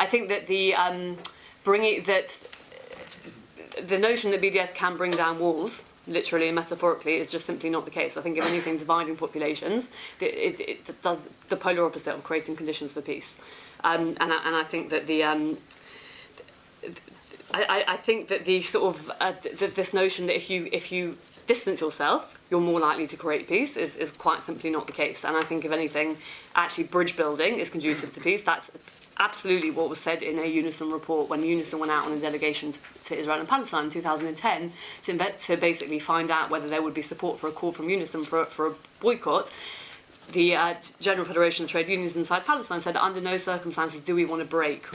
I think that the notion that BDS can bring down walls, literally and metaphorically, is just simply not the case. I think if anything, dividing populations, it does the polar opposite of creating conditions for peace. And I think that I think that the sort of this notion that if you distance yourself, you're more likely to create peace is quite simply not the case. And I think if anything, actually bridge building is conducive to peace. That's absolutely what was said in a Unison report when Unison went out on a delegation to Israel and Palestine in 2010 to basically find out whether there would be support for a call from Unison for a boycott. The General Federation of Trade Unions inside Palestine said under no circumstances do we want to break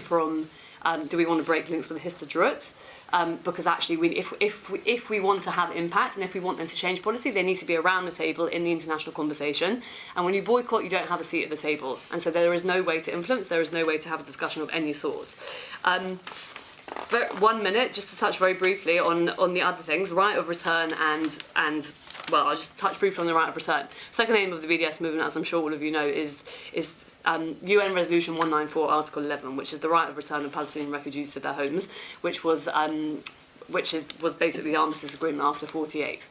links with the Histadrut. Because actually, if we want to have impact and if we want them to change policy, they need to be around the table in the international conversation. And when you boycott, you don't have a seat at the table. And so there is no way to influence, there is no way to have a discussion of any sort. 1 minute, just to touch very briefly on the other things, right of return and well, I'll just touch briefly on the right of return. Second aim of the BDS movement, as I'm sure all of you know, is UN Resolution 194, Article 11, which is the right of return of Palestinian refugees to their homes, which was basically the armistice agreement after 48.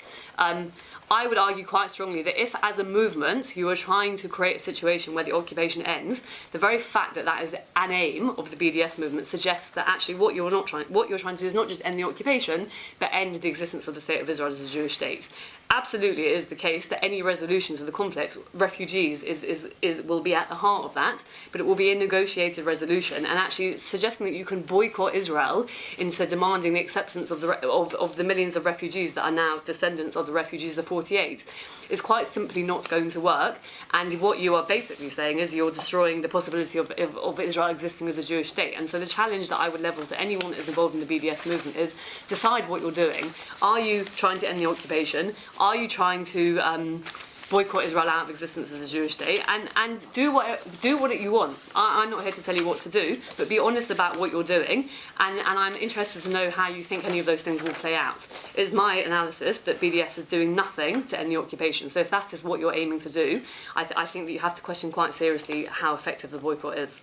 I would argue quite strongly that if, as a movement, you are trying to create a situation where the occupation ends, the very fact that that is an aim of the BDS movement suggests that actually what you're trying to do is not just end the occupation, but end the existence of the state of Israel as a Jewish state. Absolutely, it is the case that any resolution to the conflict, refugees will be at the heart of that, but it will be a negotiated resolution. And actually, suggesting that you can boycott Israel into demanding the acceptance of the millions of refugees that are now descendants of the refugees of 48 is quite simply not going to work. And what you are basically saying is you're destroying the possibility of Israel existing as a Jewish state. And so the challenge that I would level to anyone that is involved in the BDS movement is decide what you're doing. Are you trying to end the occupation? Are you trying to boycott Israel out of existence as a Jewish state? And do what you want. I'm not here to tell you what to do, but be honest about what you're doing. And I'm interested to know how you think any of those things will play out. It's my analysis that BDS is doing nothing to end the occupation. So if that is what you're aiming to do, I think that you have to question quite seriously how effective the boycott is.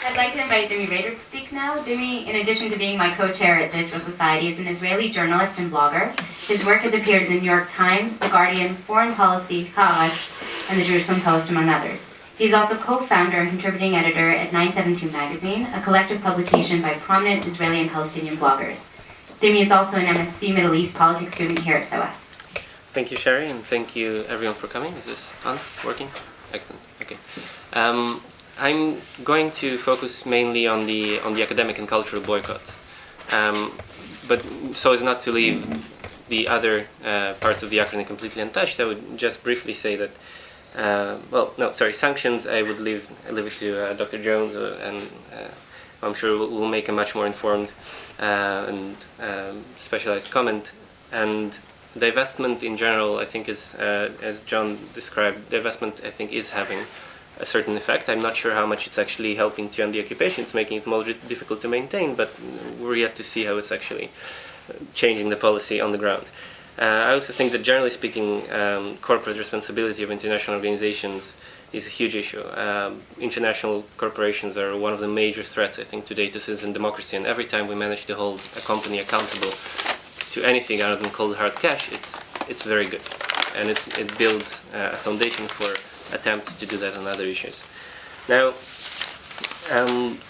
I'd like to invite Dimi Reider to speak now. Dimi, in addition to being my co-chair at the Israel Society, is an Israeli journalist and blogger. His work has appeared in the New York Times, The Guardian, Foreign Policy, Haaretz, and the Jerusalem Post, among others. He is also co-founder and contributing editor at 972 Magazine, a collective publication by prominent Israeli and Palestinian bloggers. Dimi is also an MSc Middle East politics student here at SOAS. Thank you, Sherry, and thank you everyone for coming. Is this on? Working? Excellent. Okay. I'm going to focus mainly on the academic and cultural boycotts, but so as not to leave the other parts of the acronym completely untouched, I would just briefly say that sanctions. I would leave it to Dr. Jones, and I'm sure we'll make a much more informed and specialized comment. And divestment in general, I think, is as John described, divestment I think is having a certain effect. I'm not sure how much it's actually helping to end the occupation. It's making it more difficult to maintain, but we're yet to see how it's actually changing the policy on the ground. I also think that generally speaking, corporate responsibility of international organizations is a huge issue. International corporations are one of the major threats, I think, today to citizen democracy, and every time we manage to hold a company accountable to anything other than cold hard cash, it's very good, and it builds a foundation for attempts to do that on other issues. Now,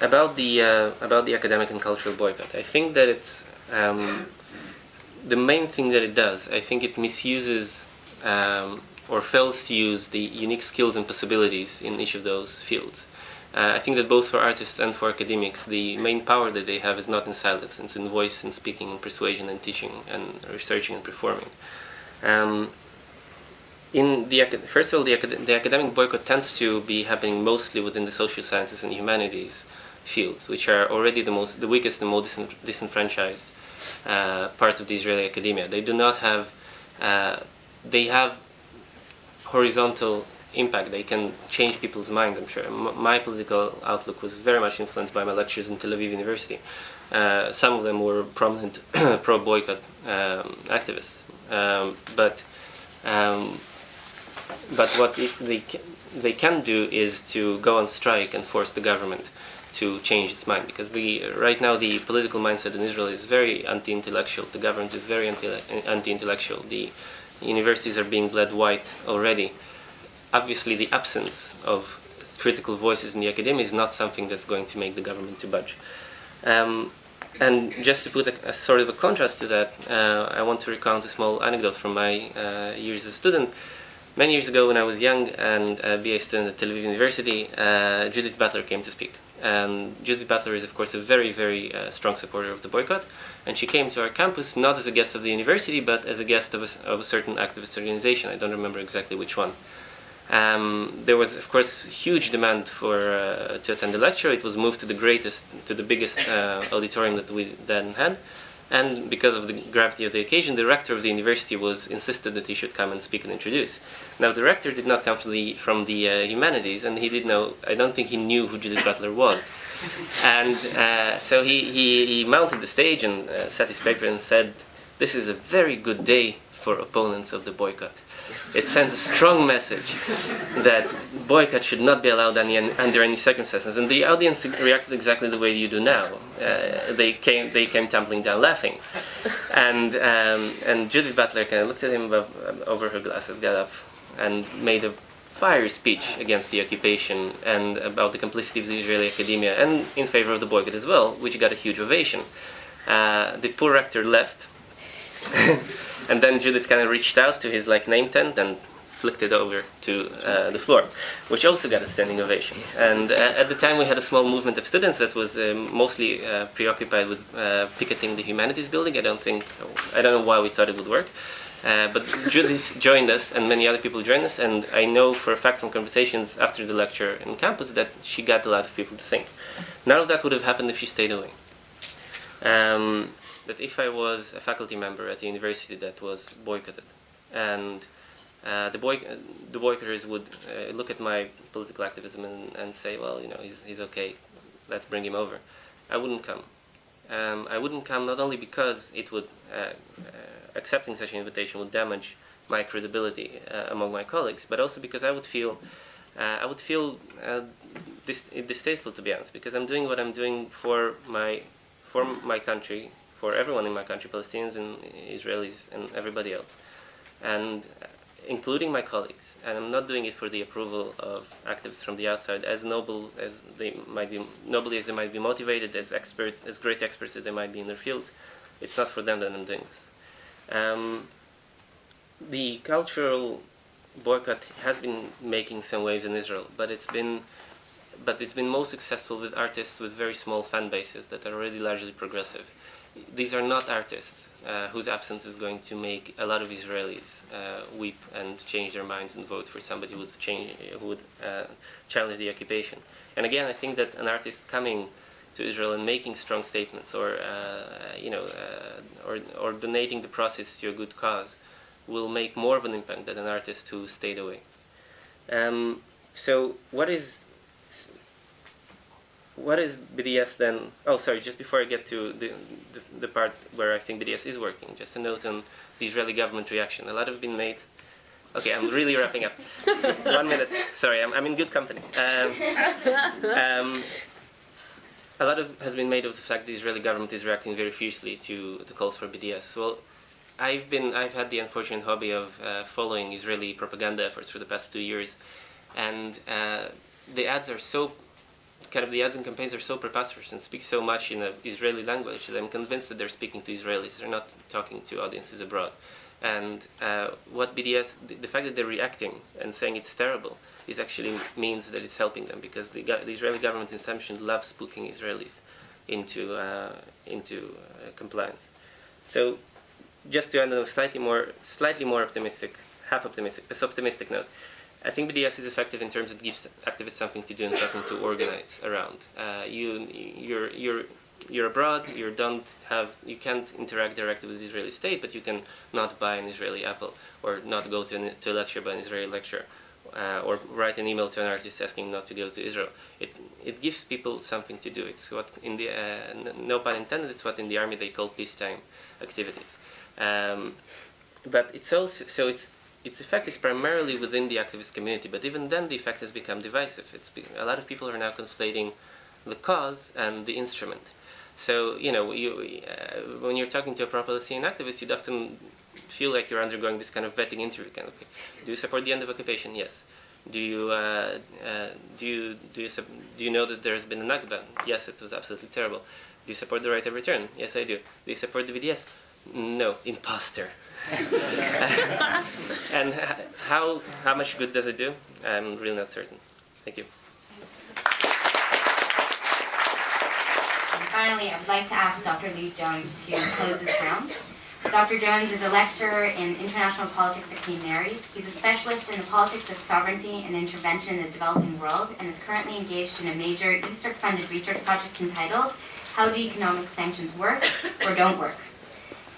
about the academic and cultural boycott, I think that it's the main thing that it does. I think it misuses or fails to use the unique skills and possibilities in each of those fields. I think that both for artists and for academics, the main power that they have is not in silence; it's in voice and speaking and persuasion and teaching and researching and performing. First of all, the academic boycott tends to be happening mostly within the social sciences and humanities fields, which are already the weakest and most disenfranchised parts of the Israeli academia. They do not have, they have horizontal impact. They can change people's minds, I'm sure. My political outlook was very much influenced by my lectures in Tel Aviv University. Some of them were prominent pro-boycott activists, but what if they can do is to go on strike and force the government to change its mind, because right now the political mindset in Israel is very anti-intellectual. The government is very anti-intellectual. The universities are being bled white already. Obviously, the absence of critical voices in the academia is not something that's going to make the government to budge. And just to put a sort of a contrast to that, I want to recount a small anecdote from my years as a student. Many years ago, when I was young and a BA student at Tel Aviv University, Judith Butler came to speak. And Judith Butler is, of course, a very, very strong supporter of the boycott. And she came to our campus not as a guest of the university, but as a guest of a certain activist organization. I don't remember exactly which one. There was, of course, huge demand to attend the lecture. It was moved to the biggest auditorium that we then had. And because of the gravity of the occasion, the rector of the university insisted that he should come and speak and introduce. Now, the rector did not come from the humanities, and I don't think he knew who Judith Butler was. And so he mounted the stage and set his paper and said, "This is a very good day for opponents of the boycott. It sends a strong message that boycott should not be allowed under any circumstances." And the audience reacted exactly the way you do now. They came tumbling down laughing. And Judith Butler kind of looked at him over her glasses, got up, and made a fiery speech against the occupation and about the complicity of the Israeli academia and in favor of the boycott as well, which got a huge ovation. The poor rector left. And then Judith kind of reached out to his name tent and flicked it over to the floor, which also got a standing ovation. And at the time we had a small movement of students that was mostly preoccupied with picketing the humanities building. I don't know why we thought it would work. But Judith joined us, and many other people joined us, and I know for a fact from conversations after the lecture in campus that she got a lot of people to think. None of that would have happened if she stayed away. That if I was a faculty member at the university that was boycotted, and the boycotters would look at my political activism and say, well, he's okay, let's bring him over, I wouldn't come. I wouldn't come not only because it would accepting such an invitation would damage my credibility among my colleagues, but also because I would feel distasteful, to be honest, because I'm doing what I'm doing for my country, for everyone in my country, Palestinians and Israelis and everybody else, and including my colleagues. And I'm not doing it for the approval of activists from the outside, as nobly as they might be motivated, as great experts as they might be in their fields. It's not for them that I'm doing this. The cultural boycott has been making some waves in Israel, but it's been most successful with artists with very small fan bases that are already largely progressive. These are not artists whose absence is going to make a lot of Israelis weep and change their minds and vote for somebody who would challenge the occupation. And again, I think that an artist coming to Israel and making strong statements, or donating the process to a good cause, will make more of an impact than an artist who stayed away. So what is BDS then? Oh, sorry, just before I get to the part where I think BDS is working, just a note on the Israeli government reaction. A lot have been made. Okay, I'm really wrapping up. 1 minute. Sorry, I'm in good company. A lot has been made of the fact the Israeli government is reacting very fiercely to the calls for BDS. Well, I've had the unfortunate hobby of following Israeli propaganda efforts for the past 2 years, and the ads and campaigns are so preposterous and speak so much in the Israeli language that I'm convinced that they're speaking to Israelis. They're not talking to audiences abroad. And what BDS, the fact that they're reacting and saying it's terrible, is actually means that it's helping them, because the Israeli government institution loves spooking Israelis into compliance. So, just to end on a slightly more optimistic, optimistic note, I think BDS is effective in terms of it gives activists something to do and something to organize around. You're abroad. You can't interact directly with the Israeli state, but you can not buy an Israeli apple, or not go to a lecture by an Israeli lecturer, or write an email to an artist asking not to go to Israel. It gives people something to do. It's what in the no pun intended. It's what in the army they call peacetime activities. But it's also its effect is primarily within the activist community, but even then the effect has become divisive. A lot of people are now conflating the cause and the instrument. So, when you're talking to a pro-Palestinian activist, you'd often feel like you're undergoing this kind of vetting interview kind of thing. Do you support the end of occupation? Yes. Do you know that there's been a Nakba? Yes, it was absolutely terrible. Do you support the right of return? Yes, I do. Do you support the BDS? No, imposter. And how much good does it do? I'm really not certain. Thank you. And finally, I would like to ask Dr. Lee Jones to close this round. Dr. Jones is a lecturer in international politics at Queen Mary's. He's a specialist in the politics of sovereignty and intervention in the developing world, and is currently engaged in a major ESERC-funded research project entitled How Do Economic Sanctions Work or Don't Work?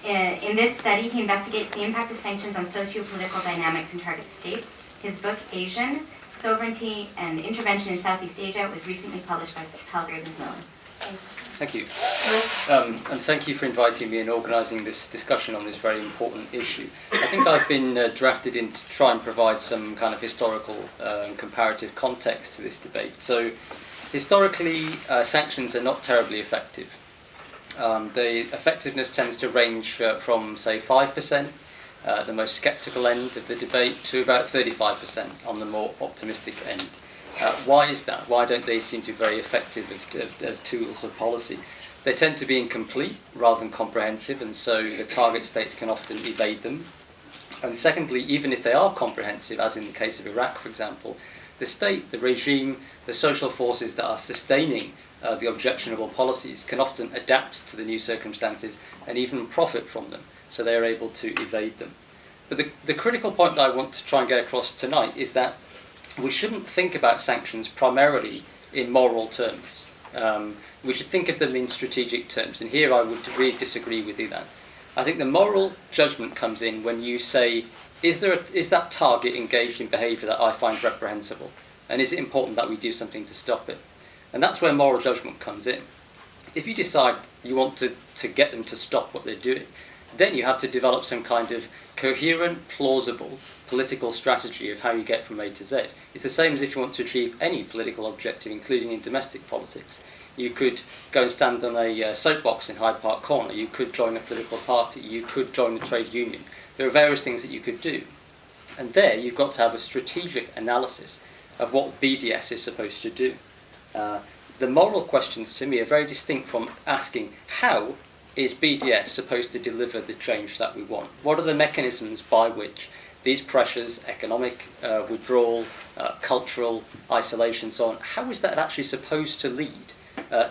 In this study, he investigates the impact of sanctions on socio-political dynamics in target states. His book, Asian, Sovereignty and Intervention in Southeast Asia, was recently published by Chalcraft and Ilan. Thank you. And thank you for inviting me and organising this discussion on this very important issue. I think I've been drafted in to try and provide some kind of historical and comparative context to this debate. So, historically, sanctions are not terribly effective. The effectiveness tends to range from, say, 5%, the most sceptical end of the debate, to about 35% on the more optimistic end. Why is that? Why don't they seem to be very effective as tools of policy? They tend to be incomplete rather than comprehensive, and so the target states can often evade them. And secondly, even if they are comprehensive, as in the case of Iraq, for example, the state, the regime, the social forces that are sustaining the objectionable policies can often adapt to the new circumstances and even profit from them, so they are able to evade them. But the critical point that I want to try and get across tonight is that we shouldn't think about sanctions primarily in moral terms. We should think of them in strategic terms, and here I would really disagree with Ilan. I think the moral judgment comes in when you say, is that target engaged in behaviour that I find reprehensible? And is it important that we do something to stop it? And that's where moral judgment comes in. If you decide you want to get them to stop what they're doing, then you have to develop some kind of coherent, plausible political strategy of how you get from A to Z. It's the same as if you want to achieve any political objective, including in domestic politics. You could go and stand on a soapbox in Hyde Park Corner, you could join a political party, you could join a trade union. There are various things that you could do. And there you've got to have a strategic analysis of what BDS is supposed to do. The moral questions to me are very distinct from asking how is BDS supposed to deliver the change that we want? What are the mechanisms by which these pressures, economic withdrawal, cultural isolation, so on, how is that actually supposed to lead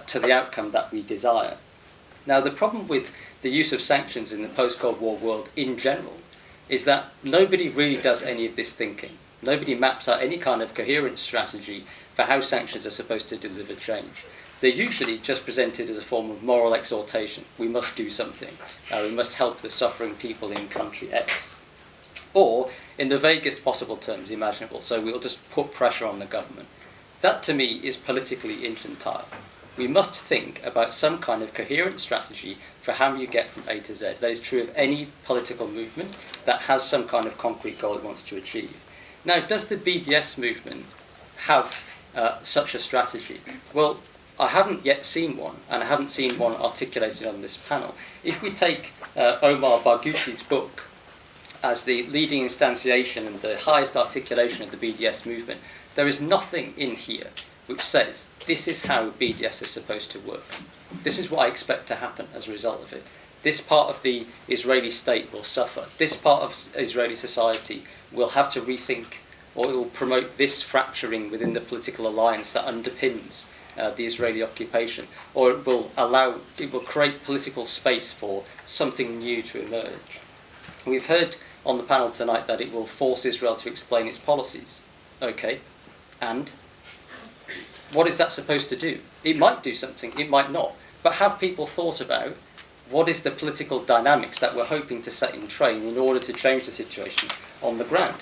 to the outcome that we desire? Now, the problem with the use of sanctions in the post-Cold War world in general is that nobody really does any of this thinking. Nobody maps out any kind of coherent strategy for how sanctions are supposed to deliver change. They're usually just presented as a form of moral exhortation. We must do something. We must help the suffering people in country X. Or, in the vaguest possible terms imaginable, so we'll just put pressure on the government. That, to me, is politically infantile. We must think about some kind of coherent strategy for how you get from A to Z. That is true of any political movement that has some kind of concrete goal it wants to achieve. Now, does the BDS movement have such a strategy? Well, I haven't yet seen one, and I haven't seen one articulated on this panel. If we take Omar Barghouti's book as the leading instantiation and the highest articulation of the BDS movement, there is nothing in here which says this is how BDS is supposed to work. This is what I expect to happen as a result of it. This part of the Israeli state will suffer. This part of Israeli society will have to rethink, or it will promote this fracturing within the political alliance that underpins the Israeli occupation, or it will create political space for something new to emerge. We've heard on the panel tonight that it will force Israel to explain its policies. Okay, and what is that supposed to do? It might do something, it might not, but have people thought about what is the political dynamics that we're hoping to set in train in order to change the situation on the ground?